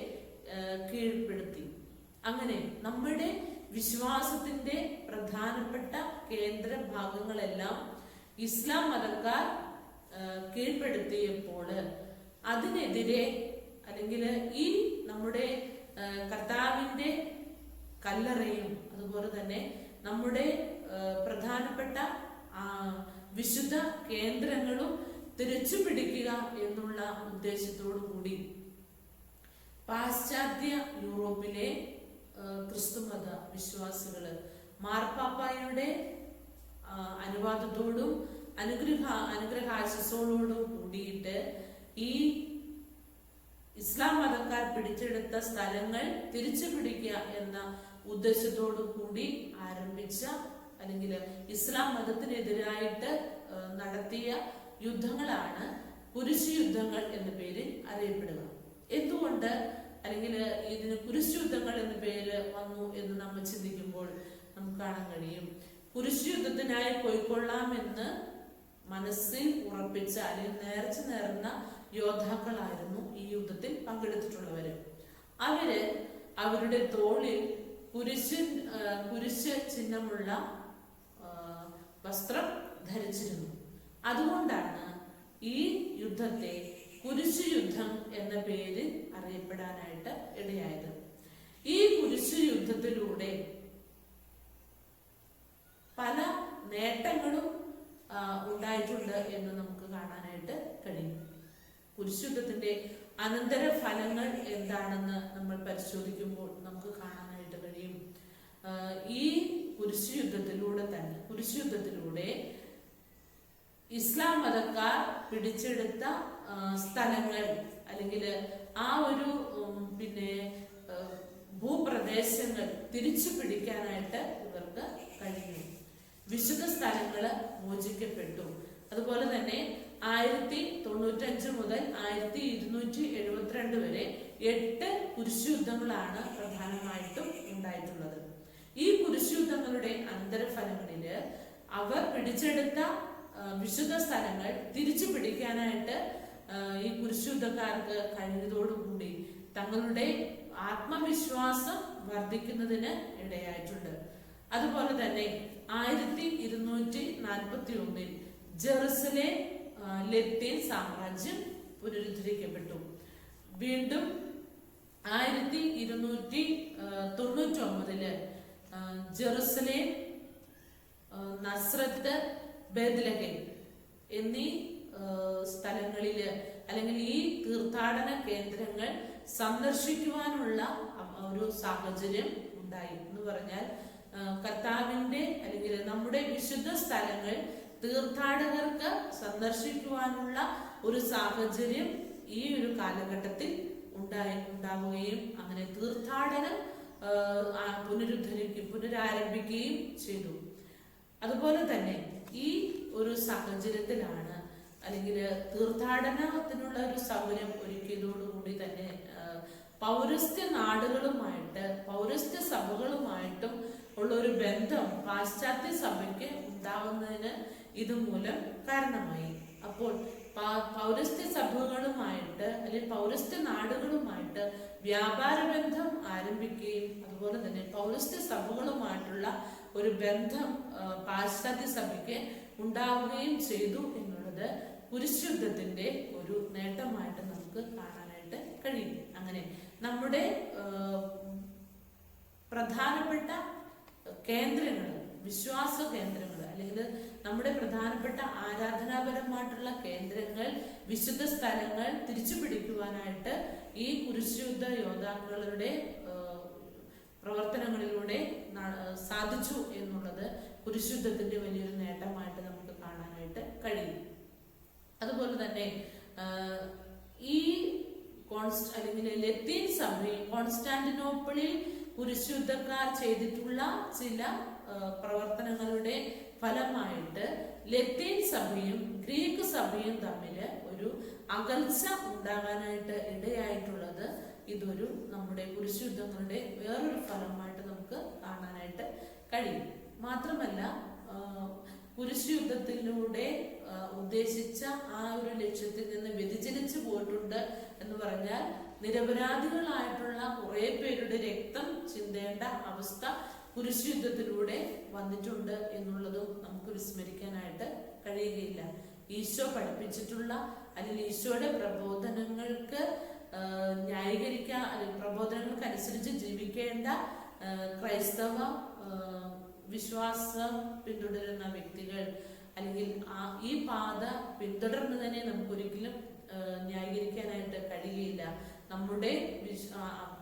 കീഴ്പ്പെടുത്തി. അങ്ങനെ നമ്മുടെ വിശ്വാസത്തിന്റെ പ്രധാനപ്പെട്ട കേന്ദ്ര ഭാഗങ്ങളെല്ലാം ഇസ്ലാം മതക്കാർ കീഴ്പ്പെടുത്തിയപ്പോൾ അതിനെതിരെ അല്ലെങ്കിൽ ഈ നമ്മുടെ കർത്താവിന്റെ കല്ലറയും അതുപോലെ തന്നെ നമ്മുടെ പ്രധാനപ്പെട്ട വിശുദ്ധ കേന്ദ്രങ്ങളും തിരിച്ചു പിടിക്കുക എന്നുള്ള ഉദ്ദേശത്തോടു കൂടി പാശ്ചാത്യ യൂറോപ്പിലെ ക്രിസ്തുമത വിശ്വാസികള് മാർപ്പാപ്പായുടെ അനുവാദത്തോടും അനുഗ്രഹാശിസോടോടും കൂടിയിട്ട് ഈ ഇസ്ലാം മതക്കാർ പിടിച്ചെടുത്ത സ്ഥലങ്ങൾ തിരിച്ചു പിടിക്കുക എന്ന ഉദ്ദേശത്തോടു കൂടി ആരംഭിച്ച അല്ലെങ്കിൽ ഇസ്ലാം മതത്തിനെതിരായിട്ട് നടത്തിയ യുദ്ധങ്ങളാണ് കുരിശ് യുദ്ധങ്ങൾ എന്ന പേരിൽ അറിയപ്പെടുക. എന്തുകൊണ്ട് അല്ലെങ്കിൽ ഇതിന് കുരിശ് യുദ്ധങ്ങൾ എന്ന പേര് വന്നു എന്ന് നമ്മൾ ചിന്തിക്കുമ്പോൾ നമുക്ക് കാണാൻ കഴിയും, കുരിശ് യുദ്ധത്തിനായി പോയിക്കൊള്ളാമെന്ന് മനസ്സിൽ ഉറപ്പിച്ച അല്ലെങ്കിൽ നേർച്ച നേർന്ന യോദ്ധാക്കളായിരുന്നു ഈ യുദ്ധത്തിൽ പങ്കെടുത്തിട്ടുള്ളവര്. അവര് അവരുടെ തോളിൽ കുരിശ് ചിഹ്നമുള്ള വസ്ത്രം ധരിച്ചിരുന്നു. അതുകൊണ്ടാണ് ഈ യുദ്ധത്തെ കുരിശു യുദ്ധം എന്ന പേര് അറിയപ്പെടാനായിട്ട് ഇടയായത്. ഈ കുരിശു യുദ്ധത്തിലൂടെ പല നേട്ടങ്ങളും ഉണ്ടായിട്ടുണ്ട് എന്ന് നമുക്ക് കാണാനായിട്ട് കഴിയും. കുരിശുദ്ധത്തിന്റെ അനന്തര ഫലങ്ങൾ എന്താണെന്ന് നമ്മൾ പരിശോധിക്കുമ്പോൾ നമുക്ക് കാണാനായിട്ട് കഴിയും. ഈ കുരിശുയുദ്ധത്തിലൂടെ ഇസ്ലാം മതക്കാർ പിടിച്ചെടുത്ത സ്ഥലങ്ങൾ അല്ലെങ്കിൽ ആ ഒരു ഭൂപ്രദേശങ്ങൾ തിരിച്ചു പിടിക്കാനായിട്ട് ഇവർക്ക് കഴിഞ്ഞു. വിശുദ്ധ സ്ഥലങ്ങള് മോചിക്കപ്പെട്ടു. അതുപോലെ തന്നെ 1095 മുതൽ 1272 വരെ 8 കുരിശുയുദ്ധങ്ങളാണ് പ്രധാനമായിട്ടും ഉണ്ടായിട്ടുള്ളത്. ഈ കുരിശുയുദ്ധങ്ങളുടെ അനന്തരഫലങ്ങളില് അവർ പിടിച്ചെടുത്ത വിശുദ്ധ സ്ഥലങ്ങൾ തിരിച്ചു പിടിക്കാനായിട്ട് ഈ കുരിശുയുദ്ധക്കാർക്ക് കഴിഞ്ഞതോടുകൂടി തങ്ങളുടെ ആത്മവിശ്വാസം വർദ്ധിക്കുന്നതിന് ഇടയായിട്ടുണ്ട്. അതുപോലെ തന്നെ 1241 ജെറുസലേം ലത്തീൻ സാമ്രാജ്യം പുനരുദ്ധരിക്കപ്പെട്ടു. വീണ്ടും 1299 ജെറുസലേം, നസ്രത്ത്, ബേത്ലഹേം എന്നീ സ്ഥലങ്ങളില് അല്ലെങ്കിൽ ഈ തീർത്ഥാടന കേന്ദ്രങ്ങൾ സന്ദർശിക്കുവാനുള്ള ഒരു സാഹചര്യം ഉണ്ടായി. എന്ന് പറഞ്ഞാൽ കർത്താവിന്റെ അല്ലെങ്കിൽ നമ്മുടെ വിശുദ്ധ സ്ഥലങ്ങൾ തീർത്ഥാടകർക്ക് സന്ദർശിക്കുവാനുള്ള ഒരു സാഹചര്യം ഈ ഒരു കാലഘട്ടത്തിൽ ഉണ്ടാവുകയും അങ്ങനെ തീർത്ഥാടനം പുനരാരംഭിക്കുകയും ചെയ്തു. അതുപോലെ തന്നെ ഈ ഒരു സാഹചര്യത്തിലാണ് അല്ലെങ്കിൽ തീർത്ഥാടനത്തിനുള്ള ഒരു സൗകര്യം ഒരുക്കിയതോടുകൂടി തന്നെ പൗരസ്ത്യ നാടുകളുമായിട്ട് പൗരസ്ത്യ സഭകളുമായിട്ടും ഉള്ള ഒരു ബന്ധം പാശ്ചാത്യ സഭയ്ക്ക് ഉണ്ടാവുന്നതിന് ഇതുമൂലം കാരണമായി. അപ്പോൾ പൗരസ്ത്യ സഭകളുമായിട്ട് അല്ലെങ്കിൽ പൗരസ്ത്യ നാടുകളുമായിട്ട് വ്യാപാര ബന്ധം ആരംഭിക്കുകയും അതുപോലെ തന്നെ പൗരസ്ത്യ സഭകളുമായിട്ടുള്ള ഒരു ബന്ധം പാശ്ചാത്യ സഭയ്ക്ക് ഉണ്ടാവുകയും ചെയ്തു എന്നുള്ളത് കുരിശുയുദ്ധത്തിന്റെ ഒരു നേട്ടമായിട്ട് നമുക്ക് കാണാനായിട്ട് കഴിയും. അങ്ങനെ നമ്മുടെ പ്രധാനപ്പെട്ട കേന്ദ്രങ്ങൾ, വിശ്വാസ കേന്ദ്രങ്ങൾ അല്ലെങ്കിൽ നമ്മുടെ പ്രധാനപ്പെട്ട ആരാധനാപരമായിട്ടുള്ള കേന്ദ്രങ്ങൾ, വിശുദ്ധ സ്ഥലങ്ങൾ തിരിച്ചു പിടിക്കുവാനായിട്ട് ഈ കുരിശുയുദ്ധ യോദ്ധാക്കളുടെ പ്രവർത്തനങ്ങളിലൂടെ സാധിച്ചു എന്നുള്ളത് കുരിശുദ്ധത്തിന്റെ വലിയൊരു നേട്ടമായിട്ട് നമുക്ക് കാണാനായിട്ട് കഴിയും. അതുപോലെ തന്നെ ഈ അല്ലെങ്കിൽ ലത്തീൻ സഭയിൽ കോൺസ്റ്റാന്റിനോപ്പിളിൽ കുരിശുദ്ധക്കാർ ചെയ്തിട്ടുള്ള ചില പ്രവർത്തനങ്ങളുടെ ഫലമായിട്ട് ലത്തീൻ സഭയും ഗ്രീക്ക് സഭയും തമ്മിൽ ഒരു അകൽച്ച ഉണ്ടാകാനായിട്ട് ഇടയായിട്ടുള്ളത് ഇതൊരു നമ്മുടെ കുരിശുദ്ധങ്ങളുടെ വേറൊരു ഫലമായിട്ട് നമുക്ക് കാണാനായിട്ട് കഴിയും. മാത്രമല്ല കുരിശുയുദ്ധത്തിലൂടെ ഉദ്ദേശിച്ച ആ ഒരു ലക്ഷ്യത്തിൽ നിന്ന് വ്യതിചലിച്ചു പോയിട്ടുണ്ട് എന്ന് പറഞ്ഞാൽ നിരപരാധികളായിട്ടുള്ള കുറെ പേരുടെ രക്തം ചിന്തേണ്ട അവസ്ഥ കുരിശുയുദ്ധത്തിലൂടെ വന്നിട്ടുണ്ട് എന്നുള്ളതും നമുക്ക് വിസ്മരിക്കാനായിട്ട് കഴിയുകയില്ല. ഈശോ പഠിപ്പിച്ചിട്ടുള്ള അല്ലെങ്കിൽ ഈശോയുടെ പ്രബോധനങ്ങൾക്ക് ന്യായീകരിക്കാൻ അല്ലെങ്കിൽ പ്രബോധനങ്ങൾക്ക് അനുസരിച്ച് ജീവിക്കേണ്ട ക്രൈസ്തവ വിശ്വാസം പിന്തുടരുന്ന വ്യക്തികൾ അല്ലെങ്കിൽ ഈ പാത പിന്തുടർന്നതിനെ നമുക്കൊരിക്കലും ന്യായീകരിക്കാനായിട്ട് കഴിയുകയില്ല. നമ്മുടെ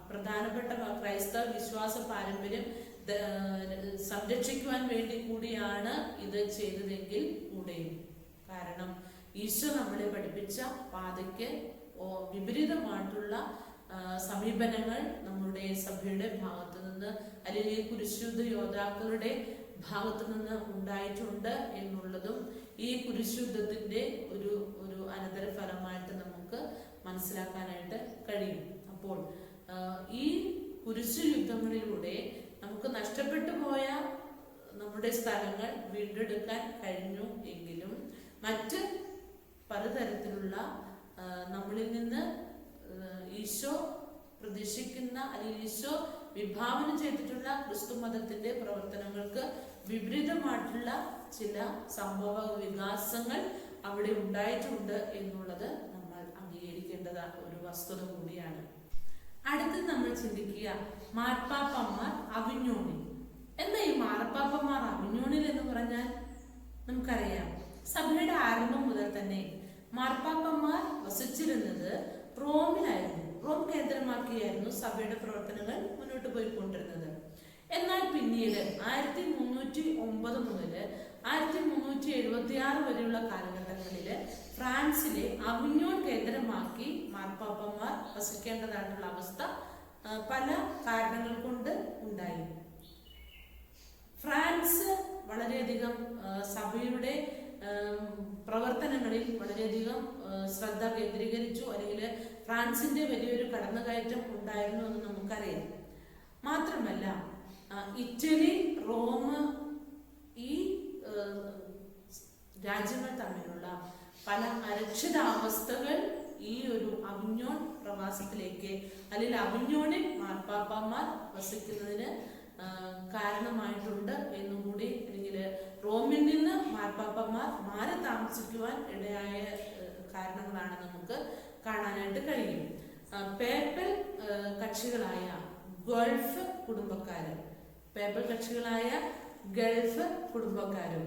പ്രധാനപ്പെട്ട ക്രൈസ്തവ വിശ്വാസ പാരമ്പര്യം സംരക്ഷിക്കുവാൻ വേണ്ടി കൂടിയാണ് ഇത് ചെയ്തതെങ്കിൽ കൂടെയും, കാരണം ഈശോ നമ്മളെ പഠിപ്പിച്ച പാതയ്ക്ക് വിപരീതമായിട്ടുള്ള സമീപനങ്ങൾ നമ്മുടെ സഭയുടെ ഭാഗത്തു നിന്ന് അല്ലെങ്കിൽ കുരിശുദ്ധ യോദ്ധാക്കളുടെ ഭാഗത്തു നിന്ന് ഉണ്ടായിട്ടുണ്ട് എന്നുള്ളതും ഈ കുരിശുദ്ധത്തിന്റെ ഒരു അനന്തരഫലമായിട്ട് നമുക്ക് മനസ്സിലാക്കാനായിട്ട് കഴിയും. അപ്പോൾ ഈ കുരിശു യുദ്ധങ്ങളിലൂടെ നമുക്ക് നഷ്ടപ്പെട്ടു പോയ നമ്മുടെ സ്ഥലങ്ങൾ വീണ്ടെടുക്കാൻ കഴിഞ്ഞു എങ്കിലും മറ്റ് പലതരത്തിലുള്ള നമ്മളിൽ നിന്ന് ഈശോ പ്രതീക്ഷിക്കുന്ന അല്ലെങ്കിൽ ഈശോ വിഭാവനം ചെയ്തിട്ടുള്ള ക്രിസ്തു മതത്തിന്റെ പ്രവർത്തനങ്ങൾക്ക് വിപരീതമായിട്ടുള്ള ചില സംഭവ വികാസങ്ങൾ അവിടെ ഉണ്ടായിട്ടുണ്ട് എന്നുള്ളത് നമ്മൾ അംഗീകരിക്കേണ്ടത് ഒരു വസ്തുത കൂടിയാണ്. അടുത്ത് നമ്മൾ ചിന്തിക്കുക മാർപ്പാപ്പമാർ അവിഞ്ഞോണിൽ. എന്താ ഈ മാർപ്പാപ്പമാർ അവിഞ്ഞോണിൽ എന്ന് പറഞ്ഞാൽ? നമുക്കറിയാം, സഭയുടെ ആരംഭം മുതൽ തന്നെ മാർപ്പാപ്പമാർ വസിച്ചിരുന്നത് റോമിലായിരുന്നു. റോം കേന്ദ്രമാക്കിയായിരുന്നു സഭയുടെ പ്രവർത്തനങ്ങൾ മുന്നോട്ട് പോയിക്കൊണ്ടിരുന്നത്. എന്നാൽ പിന്നീട് 1309 മുതൽ 1376 വരെയുള്ള കാലഘട്ടങ്ങളില് ഫ്രാൻസിലെ അവിഞ്ഞോൺ കേന്ദ്രമാക്കി മാർപ്പാപ്പമാർ വസിക്കേണ്ടതായിട്ടുള്ള അവസ്ഥ പല കാരണങ്ങൾ കൊണ്ട് ഉണ്ടായി. ഫ്രാൻസ് വളരെയധികം സഭയുടെ പ്രവർത്തനങ്ങളിൽ വളരെയധികം ശ്രദ്ധ കേന്ദ്രീകരിച്ചു, അല്ലെങ്കിൽ ഫ്രാൻസിന്റെ വലിയൊരു കടന്നുകയറ്റം ഉണ്ടായിരുന്നു എന്ന് നമുക്കറിയാം. മാത്രമല്ല ഇറ്റലി, റോം, ഈ രാജ്യങ്ങൾ തമ്മിലുള്ള പല അരക്ഷിതാവസ്ഥകൾ ഈ ഒരു അവിഞ്ഞോൺ പ്രവാസത്തിലേക്ക് അല്ലെങ്കിൽ അവിഞ്ഞോണിൽ മാർപ്പാപ്പമാർ വസിക്കുന്നതിന് കാരണമായിട്ടുണ്ട് എന്നുകൂടി, അല്ലെങ്കിൽ റോമിൽ നിന്ന് മാർപ്പാപ്പമാർ മാറി താമസിക്കുവാൻ ഇടയായ കാരണങ്ങളാണ് നമുക്ക് കാണാനായിട്ട് കഴിയും. പേപ്പൽ കക്ഷികളായ ഗൾഫ് കുടുംബക്കാരും ഗൾഫ് കുടുംബക്കാരും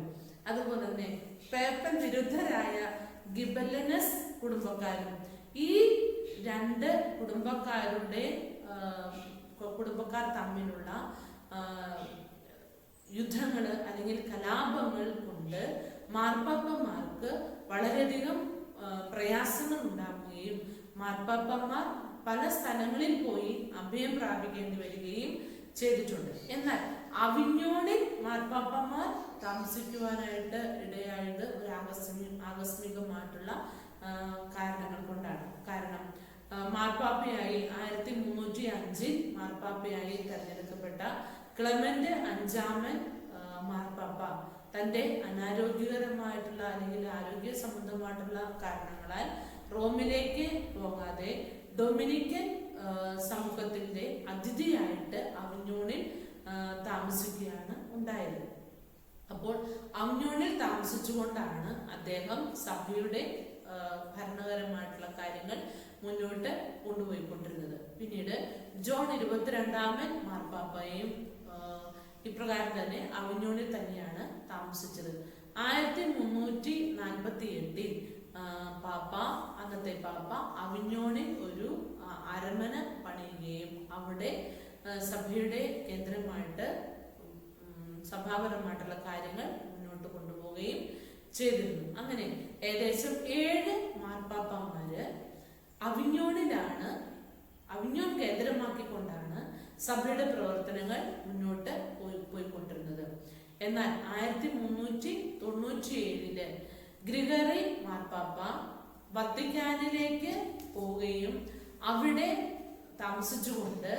അതുപോലെ തന്നെ പേപ്പൽ വിരുദ്ധരായ ഗിബല്ലനസ് കുടുംബക്കാരും, ഈ രണ്ട് കുടുംബക്കാർ തമ്മിലുള്ള യുദ്ധങ്ങള് അല്ലെങ്കിൽ കലാപങ്ങൾ കൊണ്ട് മാർപ്പാപ്പമാർക്ക് വളരെയധികം പ്രയാസങ്ങൾ ഉണ്ടാക്കുകയും മാർപ്പാപ്പമാർ പല സ്ഥലങ്ങളിൽ പോയി അഭയം പ്രാപിക്കേണ്ടി വരികയും ചെയ്തിട്ടുണ്ട്. എന്നാൽ അവിഞ്ഞോണിൽ മാർപ്പാപ്പമാർ താമസിക്കുവാനായിട്ട് ഇടയായത് ഒരു ആകസ്മികമായിട്ടുള്ള കാരണങ്ങൾ കൊണ്ടാണ്. കാരണം മാർപ്പാപ്പയായി 1305 മാർപ്പാപ്പയായി തെരഞ്ഞെടുക്കപ്പെട്ട ക്ലെമന്റ് അഞ്ചാമൻ മാർപ്പാപ്പ തന്റെ അനാരോഗ്യകരമായിട്ടുള്ള അല്ലെങ്കിൽ ആരോഗ്യ സംബന്ധമായിട്ടുള്ള കാരണങ്ങളാൽ റോമിലേക്ക് പോകാതെ ഡൊമിനിക്കൻ സമൂഹത്തിന്റെ അതിഥിയായിട്ട് അവിഞ്ഞോണിൽ താമസിക്കുകയാണ് ഉണ്ടായത്. അപ്പോൾ അവിഞ്ഞോണിൽ താമസിച്ചുകൊണ്ടാണ് അദ്ദേഹം സഭയുടെ ഭരണപരമായിട്ടുള്ള കാര്യങ്ങൾ മുന്നോട്ട് കൊണ്ടുപോയിക്കൊണ്ടിരുന്നത്. പിന്നീട് ജോൺ 22 മാർപ്പാപ്പയും ഇപ്രകാരം തന്നെ അവിഞ്ഞോണിൽ തന്നെയാണ് താമസിച്ചത്. 1348 അന്നത്തെ പാപ്പ അവിഞ്ഞോണിൽ ഒരു അരമന പണിയുകയും അവിടെ സഭയുടെ കേന്ദ്രമായിട്ട് സഭാപരമായിട്ടുള്ള കാര്യങ്ങൾ മുന്നോട്ട് കൊണ്ടുപോവുകയും ചെയ്തിരുന്നു. അങ്ങനെ ഏകദേശം 7 മാർപ്പാപ്പമാര് അവിഞ്ഞോണിലാണ് കേന്ദ്രമാക്കിക്കൊണ്ടാണ് സഭയുടെ പ്രവർത്തനങ്ങൾ മുന്നോട്ട് പോയിക്കൊണ്ടിരുന്നത്. എന്നാൽ 1397 ഗ്രിഗറി മാർപ്പാപ്പ വത്തിക്കാനിലേക്ക് പോവുകയും അവിടെ താമസിച്ചുകൊണ്ട്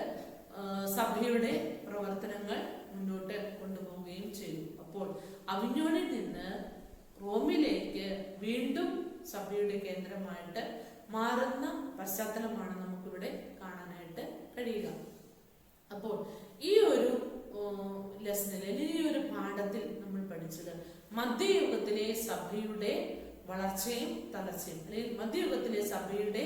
സഭയുടെ പ്രവർത്തനങ്ങൾ മുന്നോട്ട് കൊണ്ടുപോവുകയും ചെയ്തു. അപ്പോൾ അവിഞ്ഞോണിൽ നിന്ന് റോമിലേക്ക് വീണ്ടും സഭയുടെ കേന്ദ്രമായിട്ട് മാറുന്ന പശ്ചാത്തലമാണ് നമുക്കിവിടെ കാണാനായിട്ട് കഴിയുക. അപ്പോൾ ഈ ഒരു ലെസണിൽ അല്ലെങ്കിൽ ഈ ഒരു പാഠത്തിൽ നമ്മൾ പഠിച്ചത് മധ്യയുഗത്തിലെ സഭയുടെ വളർച്ചയും തളർച്ചയും, അല്ലെങ്കിൽ മധ്യയുഗത്തിലെ സഭയുടെ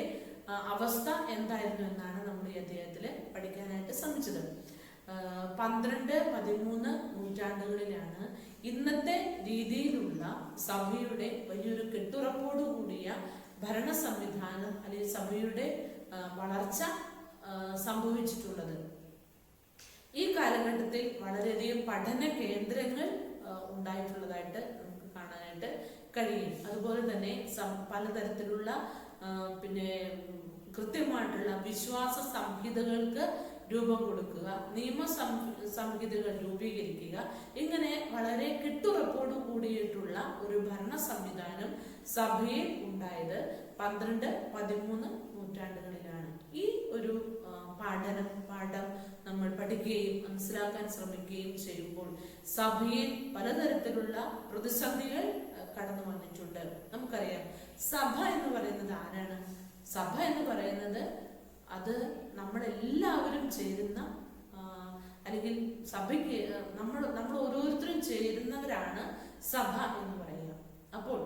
അവസ്ഥ എന്തായിരുന്നു എന്നാണ് നമ്മൾ ഈ അധ്യായത്തിൽ പഠിക്കാനായിട്ട് ശ്രമിച്ചത്. 12-13 നൂറ്റാണ്ടുകളിലാണ് ഇന്നത്തെ രീതിയിലുള്ള സഭയുടെ വലിയൊരു കെട്ടുറപ്പോടു കൂടിയ ഭരണ സംവിധാനം അല്ലെങ്കിൽ സഭയുടെ വളർച്ച സംഭവിച്ചിട്ടുള്ളത്. ഈ കാലഘട്ടത്തിൽ വളരെയധികം പഠന കേന്ദ്രങ്ങൾ ഉണ്ടായിട്ടുള്ളതായിട്ട് നമുക്ക് കാണാനായിട്ട് കഴിയും. അതുപോലെ തന്നെ പലതരത്തിലുള്ള കൃത്യമായിട്ടുള്ള വിശ്വാസ സംഹിതകൾക്ക് രൂപം കൊടുക്കുക, നിയമ സംഹിതകൾ രൂപീകരിക്കുക, ഇങ്ങനെ വളരെ കെട്ടുറപ്പോടു കൂടിയിട്ടുള്ള ഒരു ഭരണ സംവിധാനം സഭയിൽ ഉണ്ടായത് 12-13 നൂറ്റാണ്ടുകളിലാണ്. ഈ ഒരു പാഠം നമ്മൾ പഠിക്കുകയും മനസ്സിലാക്കാൻ ശ്രമിക്കുകയും ചെയ്യുമ്പോൾ സഭയിൽ പലതരത്തിലുള്ള പ്രതിസന്ധികൾ കടന്നു വന്നിട്ടുണ്ട്. നമുക്കറിയാം, സഭ എന്ന് പറയുന്നത് ആരാണ്? സഭ എന്ന് പറയുന്നത് അത് നമ്മളെല്ലാവരും ചേരുന്ന, അല്ലെങ്കിൽ സഭയ്ക്ക് നമ്മൾ ഓരോരുത്തരും ചേരുന്നവരാണ് സഭ എന്ന് പറയുക. അപ്പോൾ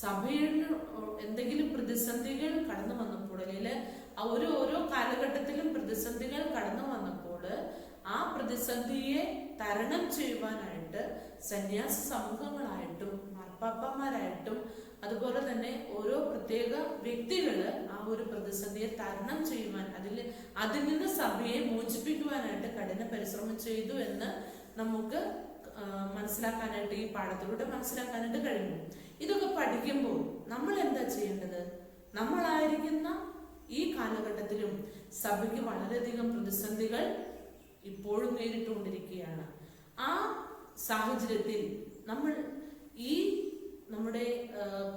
സഭയിൽ എന്തെങ്കിലും പ്രതിസന്ധികൾ കടന്നു വന്നപ്പോൾ, അല്ലെങ്കിൽ ഓരോ കാലഘട്ടത്തിലും പ്രതിസന്ധികൾ കടന്നു വന്നപ്പോൾ ആ പ്രതിസന്ധിയെ തരണം ചെയ്യുവാനായിട്ട് സന്യാസ സമൂഹങ്ങളായിട്ടും മാർപ്പാപ്പമാരായിട്ടും അതുപോലെ തന്നെ ഓരോ പ്രത്യേക വ്യക്തികള് ആ ഒരു പ്രതിസന്ധിയെ തരണം ചെയ്യുവാൻ, അതിൽ നിന്ന് സഭയെ മോചിപ്പിക്കുവാനായിട്ട് കഠിന പരിശ്രമം ചെയ്തു എന്ന് നമുക്ക് മനസ്സിലാക്കാനായിട്ട്, ഈ പാഠത്തിലൂടെ മനസ്സിലാക്കാനായിട്ട് കഴിയുന്നു. ഇതൊക്കെ പഠിക്കുമ്പോൾ നമ്മൾ എന്താ ചെയ്യേണ്ടത്? നമ്മളായിരിക്കുന്ന ഈ കാലഘട്ടത്തിലും സഭയ്ക്ക് വളരെയധികം പ്രതിസന്ധികൾ ഇപ്പോഴും നേരിട്ടുകൊണ്ടിരിക്കുകയാണ്. ആ സാഹചര്യത്തിൽ നമ്മൾ നമ്മുടെ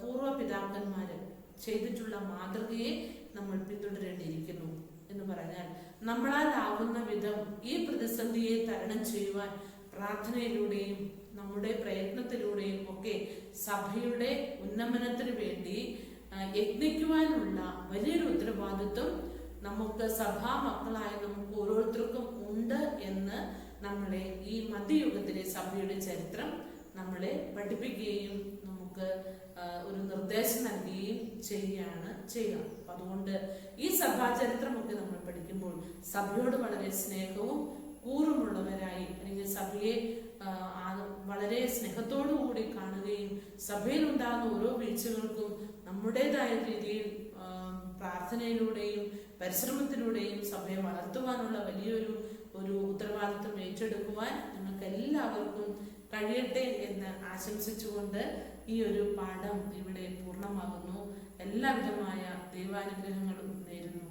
പൂർവ്വ പിതാക്കന്മാര് ചെയ്തിട്ടുള്ള മാതൃകയെ നമ്മൾ പിന്തുടരേണ്ടിയിരിക്കുന്നു എന്ന് പറഞ്ഞാൽ, നമ്മളാലാവുന്ന വിധം ഈ പ്രതിസന്ധിയെ തരണം ചെയ്യുവാൻ പ്രാർത്ഥനയിലൂടെയും നമ്മുടെ പ്രയത്നത്തിലൂടെയും ഒക്കെ സഭയുടെ ഉന്നമനത്തിന് വേണ്ടി യത്നിക്കുവാനുള്ള വലിയൊരു ഉത്തരവാദിത്വം നമുക്ക് സഭാ മക്കളായ നമുക്ക് ഓരോരുത്തർക്കും ഉണ്ട് എന്ന് നമ്മളെ ഈ മധ്യയുഗത്തിലെ സഭയുടെ ചരിത്രം നമ്മളെ പഠിപ്പിക്കുകയും നമുക്ക് ഒരു നിർദ്ദേശം നൽകുകയും ചെയ്യുക. അപ്പൊ അതുകൊണ്ട് ഈ സഭാചരിത്രമൊക്കെ നമ്മൾ പഠിക്കുമ്പോൾ സഭയോട് വളരെ സ്നേഹവും കൂറുമുള്ളവരായി, അല്ലെങ്കിൽ സഭയെ വളരെ സ്നേഹത്തോടു കൂടി കാണുകയും സഭയിൽ ഉണ്ടാകുന്ന ഓരോ വീഴ്ചകൾക്കും നമ്മുടേതായ രീതിയിൽ പ്രാർത്ഥനയിലൂടെയും പരിശ്രമത്തിലൂടെയും സഭയെ വളർത്തുവാനുള്ള വലിയൊരു ഉത്തരവാദിത്വം ഏറ്റെടുക്കുവാൻ നിങ്ങൾക്ക് എല്ലാവർക്കും കഴിയട്ടെ എന്ന് ആശംസിച്ചുകൊണ്ട് ഈ ഒരു പാഠം ഇവിടെ പൂർണ്ണമാകുന്നു. എല്ലാവിധമായ ദൈവാനുഗ്രഹങ്ങളും നേരുന്നു.